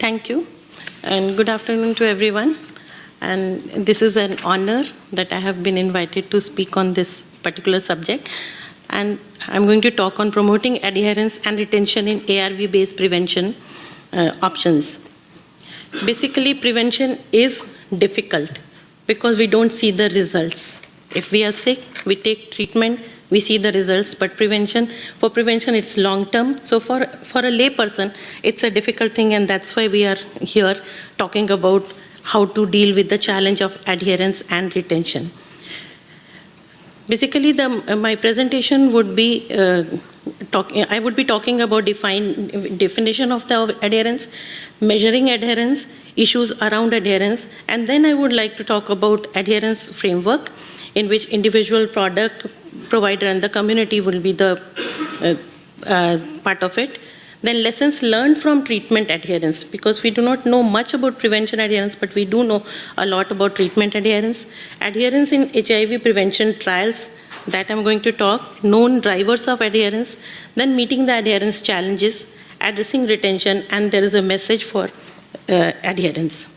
Thank you, and good afternoon to everyone. And this is an honor that I have been invited to speak on this particular subject. And I'm going to talk on promoting adherence and retention in ARV-based prevention options. Basically, prevention is difficult because we don't see the results. If we are sick, we take treatment, we see the results, but for prevention, it's long-term. So for a lay person, it's a difficult thing, and that's why we are here talking about how to deal with the challenge of adherence and retention. Basically, my presentation would be I would be talking about definition of the adherence, measuring adherence, issues around adherence, and then I would like to talk about adherence framework, in which individual, product, provider, and the community will be the part of it. Then lessons learned from treatment adherence, because we do not know much about prevention adherence, but we do know a lot about treatment adherence. Adherence in HIV prevention trials, that I'm going to talk. Known drivers of adherence, then meeting the adherence challenges, addressing retention, and there is a message for adherence.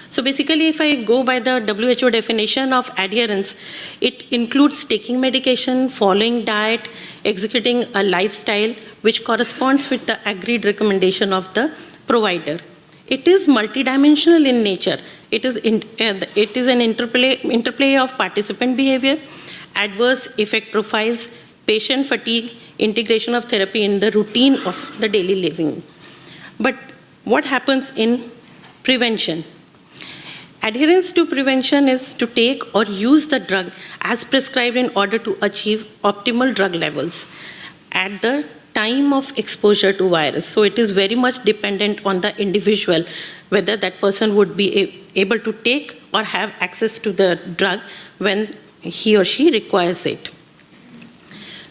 So basically, if I go by the WHO definition of adherence, it includes taking medication, following diet, executing a lifestyle which corresponds with the agreed recommendation of the provider. It is multidimensional in nature. It is an interplay of participant behavior, adverse effect profiles, patient fatigue, integration of therapy in the routine of the daily living. But what happens in prevention? Adherence to prevention is to take or use the drug as prescribed in order to achieve optimal drug levels at the time of exposure to virus. So it is very much dependent on the individual, whether that person would be able to take or have access to the drug when he or she requires it.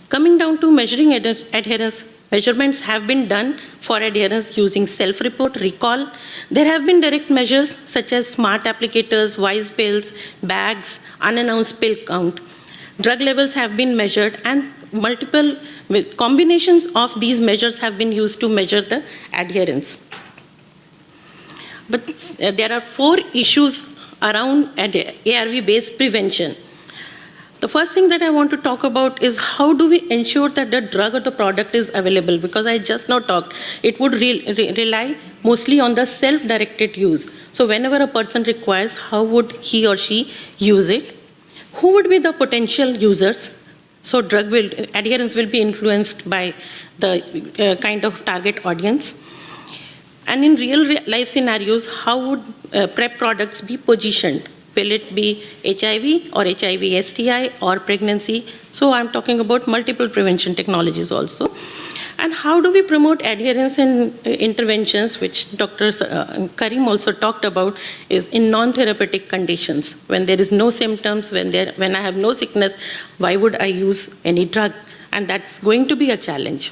Coming down to measuring adherence, measurements have been done for adherence using self-report, recall. There have been direct measures such as smart applicators, wise pills, bags, unannounced pill count. Drug levels have been measured, and multiple combinations of these measures have been used to measure the adherence. But there are 4 issues around ARV-based prevention. The first thing that I want to talk about is how do we ensure that the drug or the product is available? Because I just now talked, it would rely mostly on the self-directed use. So whenever a person requires, how would he or she use it? Who would be the potential users? So adherence will be influenced by the kind of target audience. And in real life scenarios, how would PrEP products be positioned? Will it be HIV or HIV STI or pregnancy? So I'm talking about multiple prevention technologies also. And how do we promote adherence in interventions, which Dr. Karim also talked about, is in non-therapeutic conditions. When there is no symptoms, when I have no sickness, why would I use any drug? And that's going to be a challenge.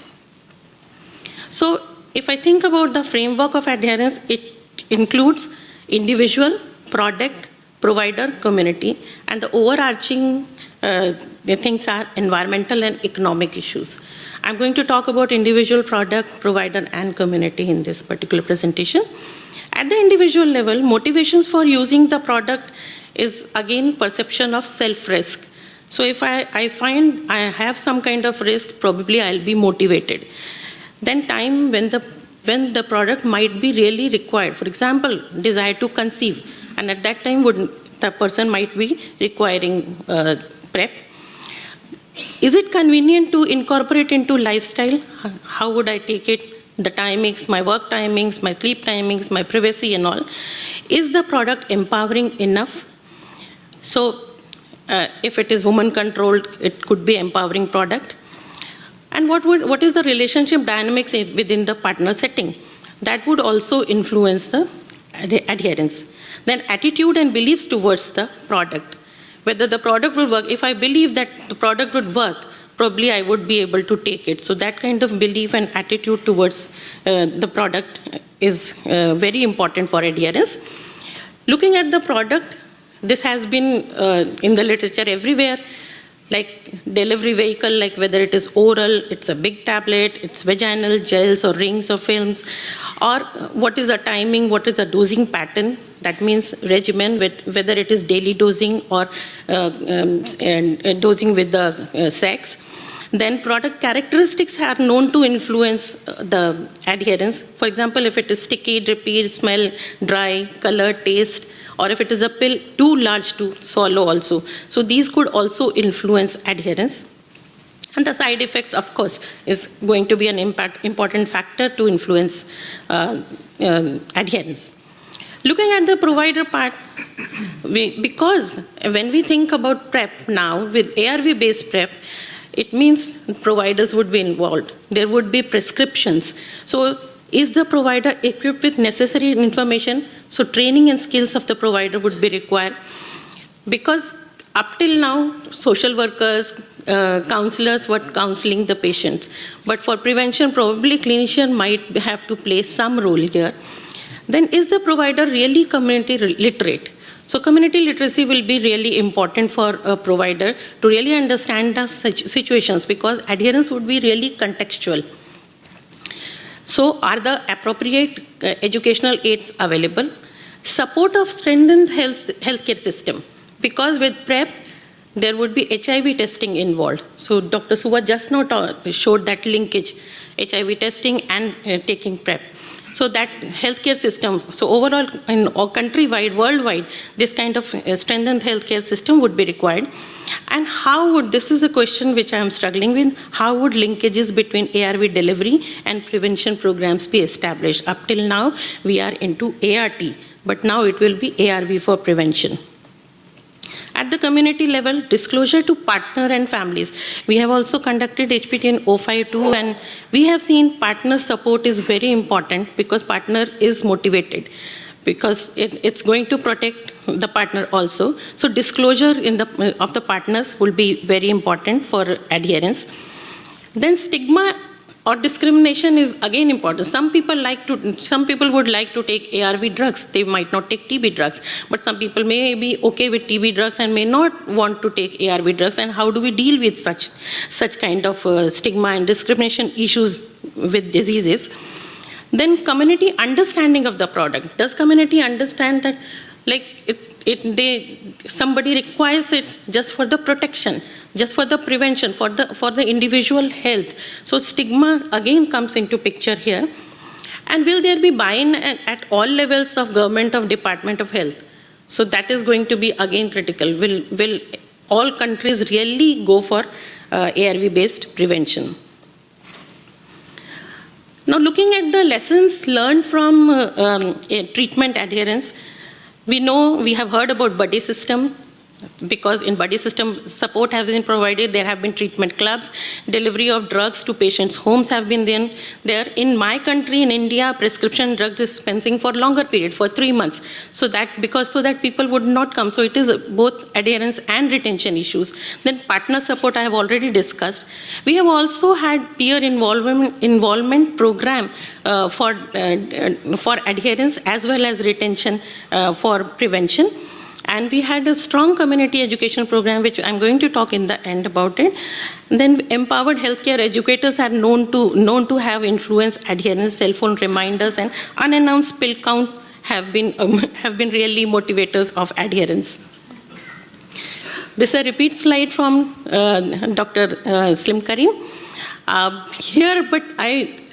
So if I think about the framework of adherence, it includes individual, product, provider, community, and the overarching the things are environmental and economic issues. I'm going to talk about individual, product, provider, and community in this particular presentation. At the individual level, motivations for using the product is again perception of self-risk. So if I find I have some kind of risk, probably I'll be motivated. Then time when the product might be really required. For example, desire to conceive. And at that time, the person might be requiring PrEP. Is it convenient to incorporate into lifestyle? How would I take it? The timings, my work timings, my sleep timings, my privacy and all. Is the product empowering enough? So if it is woman-controlled, it could be empowering product. And what is the relationship dynamics within the partner setting? That would also influence the adherence. Then attitude and beliefs towards the product. Whether the product will work. If I believe that the product would work, probably I would be able to take it. So that kind of belief and attitude towards the product is very important for adherence. Looking at the product, this has been in the literature everywhere. like delivery vehicle, like whether it is oral, it's a big tablet, it's vaginal, gels or rings or films, or what is the timing, what is the dosing pattern, that means regimen, whether it is daily dosing or dosing with the sex. Then product characteristics are known to influence the adherence. For example, if it is sticky, drippy, smell, dry, color, taste, or if it is a pill too large to swallow also. So these could also influence adherence. And the side effects, of course, is going to be an important factor to influence adherence. Looking at the provider part, because when we think about PrEP now, with ARV-based PrEP, it means providers would be involved. There would be prescriptions. So is the provider equipped with necessary information? So training and skills of the provider would be required. Because up till now, social workers, counselors were counseling the patients. But for prevention, probably clinician might have to play some role here. Then is the provider really community literate? So community literacy will be really important for a provider to really understand the situations, because adherence would be really contextual. So are the appropriate educational aids available? Support of strengthened healthcare system, because with PrEP, there would be HIV testing involved. So Dr. Suva just now showed that linkage, HIV testing and taking PrEP. So that healthcare system, so overall in countrywide, worldwide, this kind of strengthened healthcare system would be required. And how would, this is a question which I am struggling with, how would linkages between ARV delivery and prevention programs be established? Up till now, we are into ART, but now it will be ARV for prevention. At the community level, disclosure to partner and families. We have also conducted HPTN 052, and we have seen partner support is very important, because partner is motivated, because it's going to protect the partner also. So disclosure of the partners will be very important for adherence. Then stigma or discrimination is again important. Some people would like to take ARV drugs. They might not take TB drugs, but some people may be okay with TB drugs and may not want to take ARV drugs. And how do we deal with such kind of stigma and discrimination issues with diseases? Then community understanding of the product. Does community understand that, like, somebody requires it just for the protection, just for the prevention, for the individual health? So stigma again comes into picture here. And will there be buy-in at all levels of government, of Department of Health? So that is going to be again critical. Will all countries really go for ARV-based prevention? Now, looking at the lessons learned from treatment adherence, we know, we have heard about buddy system, because in buddy system, support has been provided. There have been treatment clubs, delivery of drugs to patients' homes have been there. In my country, in India, prescription drug dispensing for longer period, for 3 months, so that people would not come. So it is both adherence and retention issues. Then partner support I have already discussed. We have also had peer involvement program for adherence as well as retention for prevention. And we had a strong community education program, which I'm going to talk in the end about it. And then empowered healthcare educators are known to have influence adherence. Cell phone reminders and unannounced pill count have been really motivators of adherence. This is a repeat slide from Dr. Slim Karim.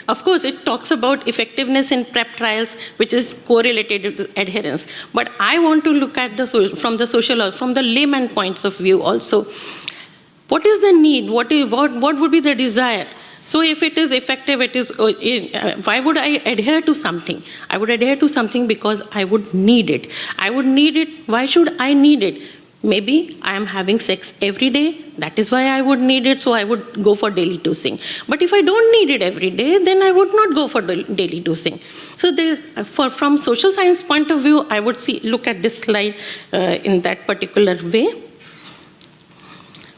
Of course, it talks about effectiveness in PrEP trials, which is correlated with adherence. But I want to look at from the layman points of view also. What is the need? What would be the desire? So if it is effective, why would I adhere to something? I would adhere to something because I would need it. I would need it. Why should I need it? Maybe I am having sex every day. That is why I would need it, so I would go for daily dosing. But if I don't need it every day, then I would not go for daily dosing. So from social science point of view, I would look at this slide in that particular way.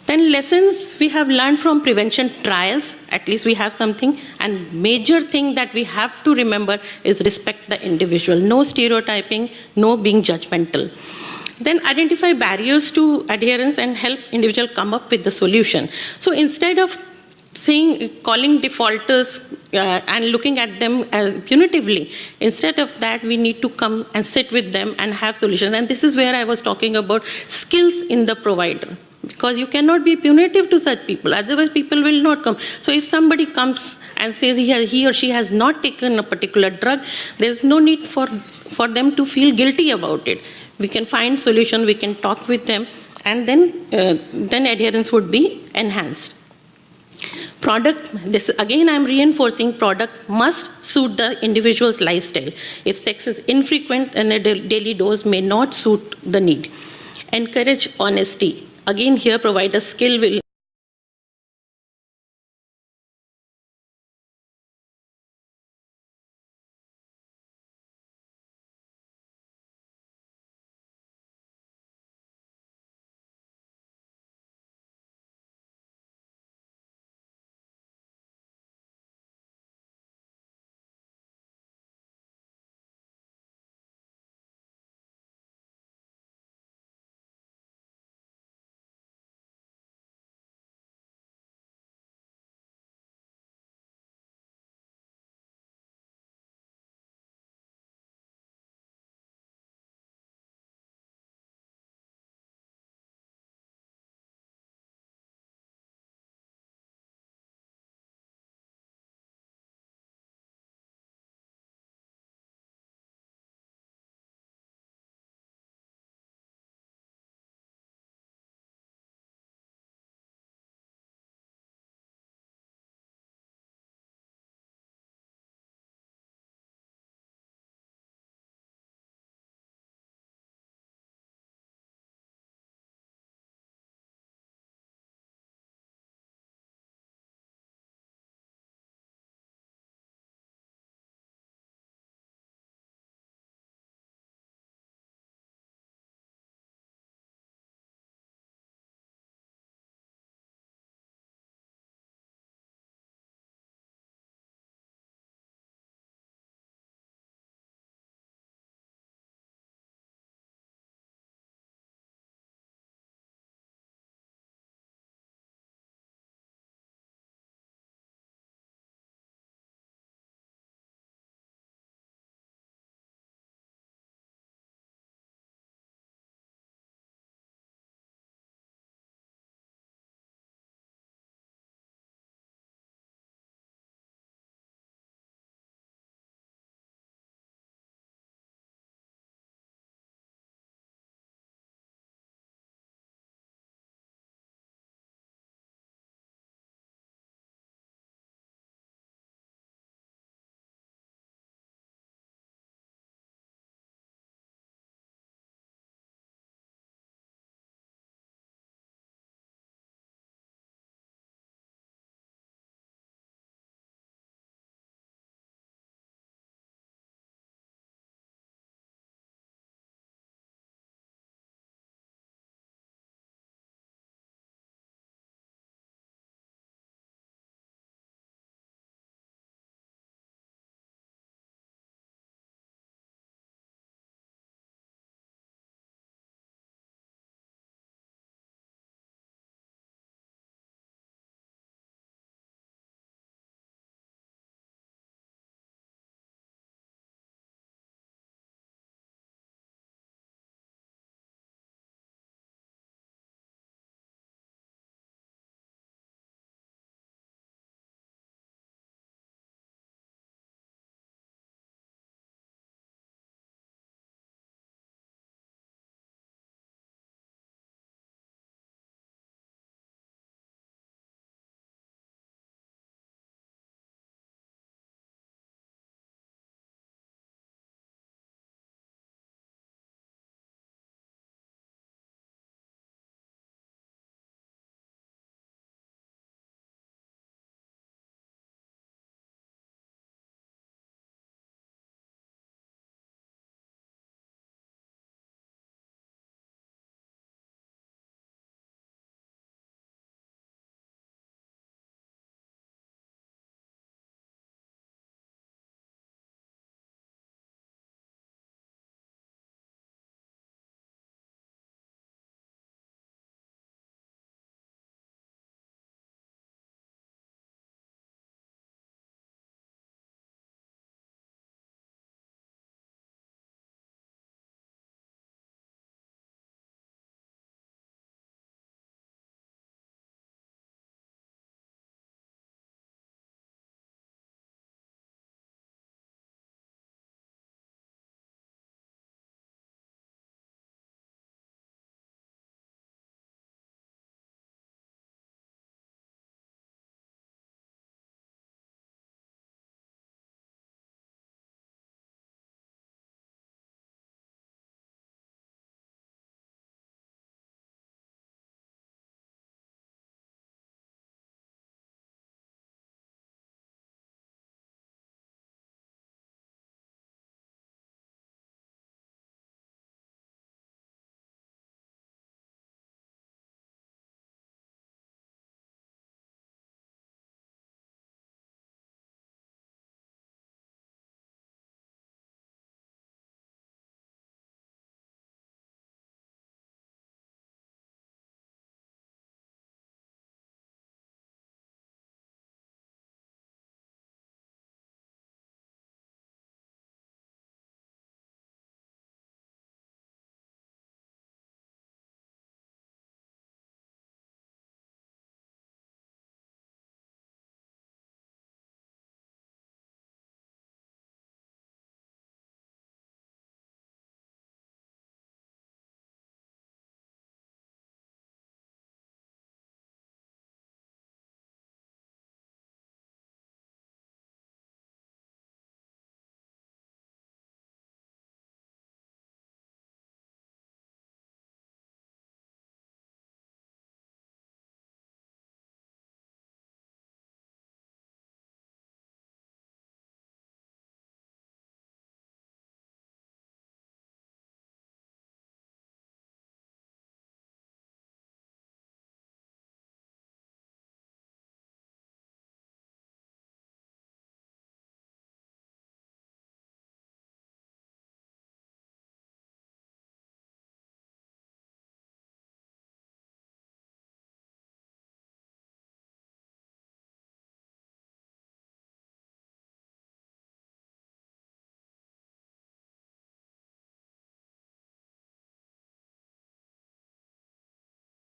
Then lessons we have learned from prevention trials, at least we have something. And major thing that we have to remember is respect the individual. No stereotyping, no being judgmental. Then identify barriers to adherence and help individual come up with the solution. So instead of calling defaulters and looking at them as punitively, instead of that, we need to come and sit with them and have solutions. And this is where I was talking about skills in the provider. Because you cannot be punitive to such people, otherwise people will not come. So if somebody comes and says he or she has not taken a particular drug, there's no need for them to feel guilty about it. We can find solution, we can talk with them, and then adherence would be enhanced. Product, this again I'm reinforcing, product must suit the individual's lifestyle. If sex is infrequent, then a daily dose may not suit the need. Encourage honesty. Again, here provider skill will